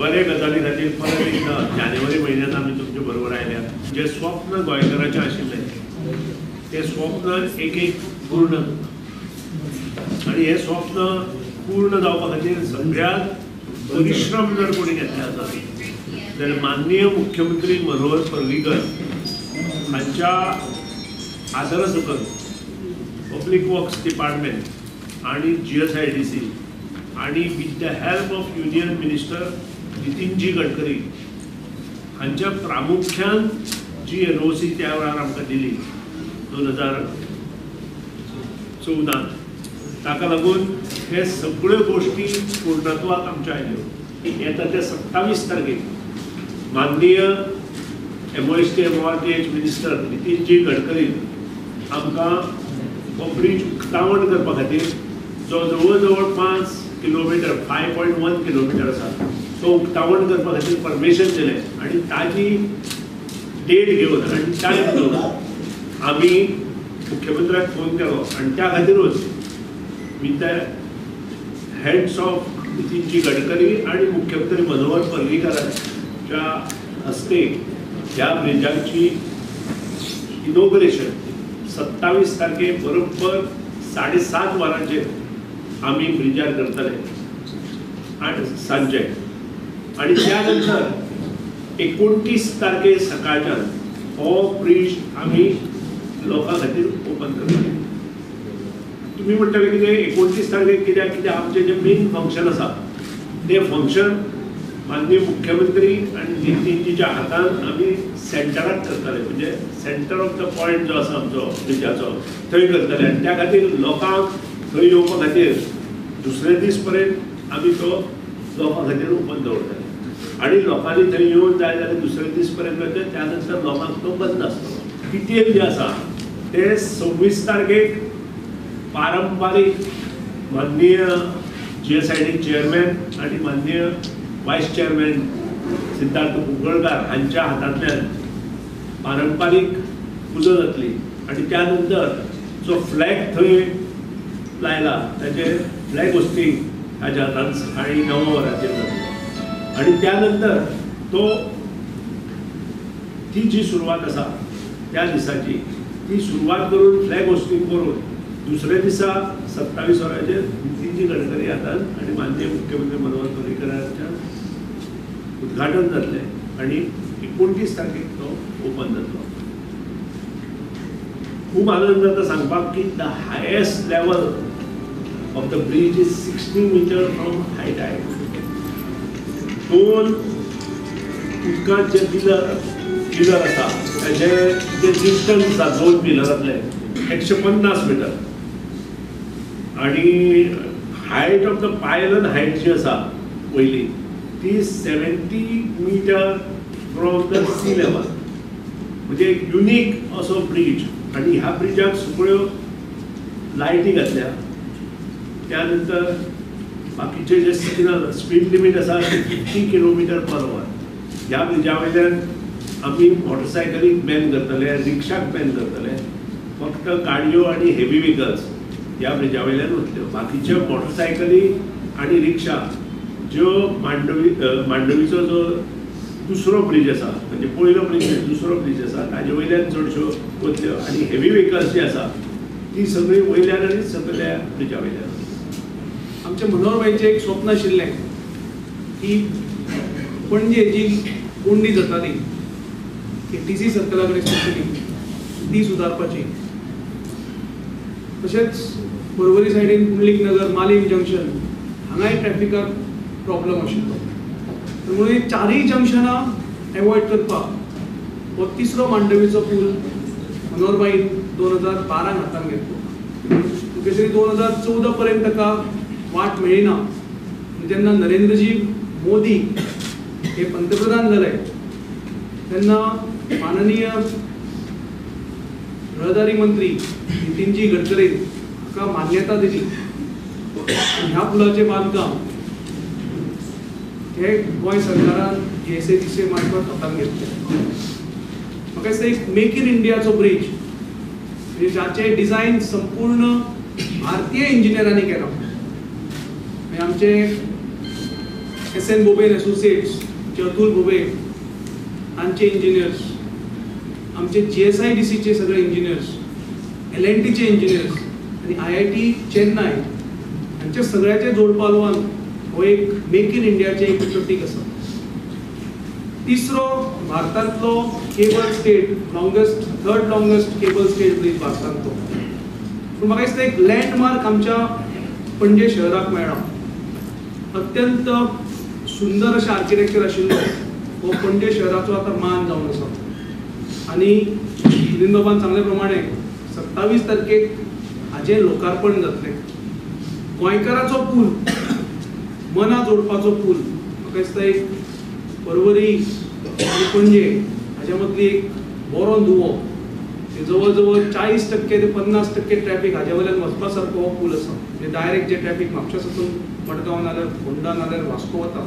बरे गजाली खातीर परत एकदा जानेवारी म्हयन्यांत आमी तुमचे बरोबर आयल्या. जे स्वप्न गोंयकाराचें आशिल्लें तें स्वप्न एक एक पूर्ण आनी हें स्वप्न पूर्ण जावपा खातीर सगळ्यात परिश्रम जर कोणी घेतले आसत जाल्यार माननीय मुख्यमंत्री मनोहर पर्रीकर हांच्या आदरा सकल पब्लीक वर्क्स डिपार्टमेंट आणि GSIDC आणि with the help of union minister नितीनजी गडकरी हांच्या प्रामुख्यान जी NOC त्या वेळार आमकां दिली 2014 ताका लागून हे सगळ्यो गोष्टी पूर्णत्वाक आमच्या आयल्यो. येता ते 27 तारखेक माननीय MOST MORTH मिनिस्टर नितीनजी गडकरी आमकां हो ब्रिज उक्तावण करपा खातीर जो जवळ जवळ 5 किलोमीटर 5.1 किलोमीटर आसा तो उक्तावण करपा खातीर परमिशन दिलें आनी ताजी डेट घेवन आनी टायम घेवन आमी मुख्यमंत्र्याक फोन केलो आनी त्या खातीरूच with the heads of Nitinji Gadkari आणि मुख्यमंत्री मनोहर पर्रीकरांच्या हस्ते ह्या ब्रिजाची इनॉग्रेशन 27 तारखे बरोबर 7:30 वरांचेर आमी ब्रिजार करतले आणि सांजे आणि त्यानंतर 29 तारखे सकाळच्यान हो ब्रिज आमी लोकां खातीर ओपन करतले. तुम्ही म्हणटले की 29 तारखेक कित्याक आमचे जे मेन फंक्शन आसा ते फंक्शन माननीय मुख्यमंत्री आणि नितीनजीच्या हातान आमी सेंटराक करतले म्हणजे सेंटर ऑफ द पॉयंट जो आसा आमचो ब्रिजाचो थंय करतले आनी त्या खातीर लोकांक थंय येवपा खातीर दुसरे दीस पर्यंत आमी तो लोकां खातीर ओपन दवरतले आनी लोकांनी थंय येवन जाय जाल्यार दुसरे दीस पर्यंत करतले. त्यानंतर लोकांक तो बंद आसतलो. कितें जे आसा ते 26 तारखेक पारंपारीक माननीय GSID चेअरमॅन आणि माननीय वायस चेअरमॅन सिद्धार्थ कुंकळकार हांच्या हातांतल्यान पारंपारीक पुजा जातली आणि त्यानंतर जो फ्लॅग थंय लायला त्याचे फ्लॅग होस्टिंग हाच्या हातान सकाळी 9 वरांचेर जातली आणि त्यानंतर तो ती जी सुरवात आसा त्या दिसाची ती सुरवात करून फ्लॅग होस्टिंग करून दुसऱ्या दिसा 27 वरांचेर नितीनजी गडकरी हातान आणि माननीय मुख्यमंत्री मनोहर पर्रीकरांच्या उद्घाटन जातलें आणि 29 तारखेक तो ओपन जातलो. खूब आनंद जाता सांगपाक की the highest level of the bridge is 60 metre from high tide. 2 उदकांत जे पिलर आसा त्याचे जे डिस्टन्स आसा 2 पिलरांतले 150 मीटर आणि height of the pylon height जी आसा पयली ती 70 meter from the sea level म्हणजे एक युनिक असो ब्रिज आणि ह्या ब्रिजाक सगळ्यो लायटी घातल्या. त्यानंतर बाकीचे जे सिग्नल स्पीड लिमीट आसा 50 किलोमीटर पर आवर. ह्या ब्रिजा वयल्यान आमी मोटरसायकलीक बॅन करतले रिक्षाक बॅन करतले. फक्त गाडयो आणि हेवी व्हेकल्स ह्या ब्रिजा वयल्यान वतल्यो. बाकीचे मोटरसायकली आणि रिक्षा ज्यो मांडवीचो जो दुसरो ब्रिज आसा म्हणजे पयलो ब्रिज दुसरो ब्रिज आसा ताजे वयल्यान चडश्यो वतल्यो आनी हेवी व्हेकल्स जी आसा ती सगळी वयल्यान आनी सकयल्या ब्रिजा वयल्यान. आमच्या मनोहरबाईंचें एक स्वप्न आशिल्लें की पणजे जी कोंडी जाताली TC सर्कला कडेन स्पेशली ती सुदारपाची. तशेंच पर्वरी सायडीन पुंडलीक नगर मालीम जंक्शन हांगाय ट्रॅफिकाक प्रॉब्लेम आशिल्लो. म्हणून 4 जंक्शनां एवॉयड करपाक हो 3रो मांडवीचो पूल मनोहरबाईन 2012 हातान घेतलो. मुखेली 2014 पर्यंत ताका वाट मेळ्ळी ना. जेन्ना नरेंद्रजी मोदी हे पंतप्रधान जाले तेन्ना माननीय रहदारी मंत्री नितीनजी गडकरी हाका मान्यता दिली. ह्या पुलाचे बांदकाम हे गोंय सरकारान GSIDC मार्फत हातान घेतले. म्हाका दिसता एक मेक इन इंडियाचो ब्रिज म्हणजे जाचे डिझायन संपूर्ण भारतीय इंजिनियरांनी केलो. आमचे SN Bobe and Associates, Atul बोबे हांचे इंजिनियर्स, आमचे GSIDC चे सगळे इंजिनियर्स, LNT चे इंजिनियर्स आणि IIT चेन्नई हांचे सगळ्याचे जोडपालवान हो एक मेक इन इंडियाचे एक प्रतीक आसा. तिसरो भारतांतलो cable stayed third longest cable stayed bridge भारतांतलो. पूण म्हाका दिसता एक लँडमार्क आमच्या पणजे शहराक मेळ्ळा. अत्यंत सुंदर अशें आर्किटेक्चर आशिल्लो हो पणजे शहराचो आतां मान जावन आसा. आनी मिलिंद बाबान सांगले प्रमाणे 27 तारखेक हाजें लोकार्पण जातलें. गोंयकाराचो पूल, मना जोडपाचो पूल, म्हाका दिसता एक परवरी आनी पणजे हाच्या मदली एक बरो दुवो. जवळ जवळ 40% ते 50% ट्रॅफिक हाजे वयल्यान वचपा सारको हो पूल आसा. म्हणजे डायरेक्ट जे ट्रॅफिक म्हापशा साकून मडगांव नाल्यार फोंडा नाल्यार वास्को वता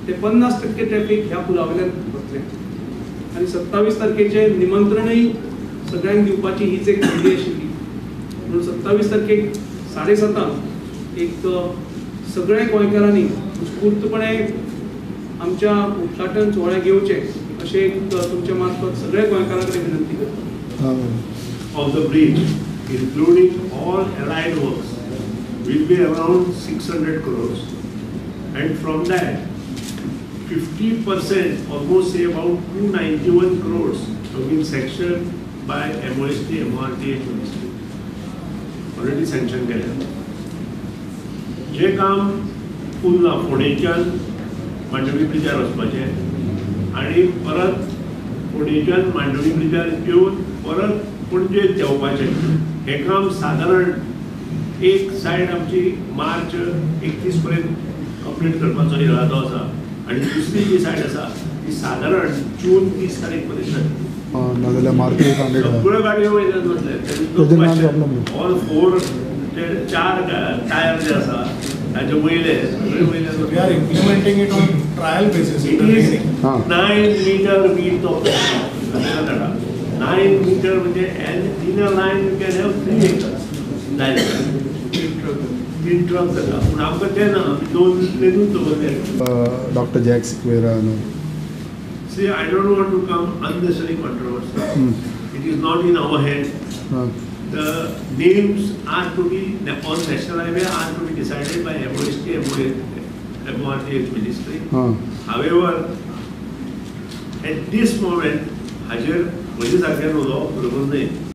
ते 50% ट्रॅफिक ह्या पुला वयल्यान वतलें. आनी 27 तारखेचे निमंत्रणय सगळ्यांक दिवपाची हीच एक संदी आशिल्ली. म्हणून 27 तारखेक 7:30 एक सगळ्या गोंयकारांनी उत्स्फूर्तपणे आमच्या उद्घाटन सोहळ्याक येवचें अशें एक तुमच्या मार्फत सगळ्या गोंयकारां कडेन विनंती करता. Of the bridge, including all allied works, will be around 600 crores, and from that 50%, almost say about 291 crores, have been sanctioned by MOST, MRT and Ministry. Already sanctioned केले. जे काम पुन्हा फोंडेच्यान मांडवी ब्रिजार वचपाचें आनी परत फोंडेच्यान मांडवी ब्रिजार येवन परत पणजे देंवपाचें, हें काम सादारण एक सायड आमची मार्च 31 पर्यंत कंप्लीट करपाचो इरादो आसा आनी दुसरी जी सायड आसा ती सादारण जून 30 तारीख पर्यंत. नाजाल्यार मार्केट सगळ्यो गाडयो वयल्यान वतले. ऑल 4 ते 4 टायर जे आसा ताचे वयले सगळे वयल्यान. We are implementing it on trial basis. It is 9 meter width of 9 meter म्हणजे and in a line you can have 3 vehicles. तीन ट्रक जाता पूण आमकां तें ना, आमी 2 लेनूच दवरले. Doctor jack Sequeira. See, I don't want to come unnecessary controversy. It is not in our hand. The names are to be on national highway are to be decided by MOST, MRT Ministry. However, at this moment, हाजेर म्हजे सारक्यान उलोवप बरोबर न्हय.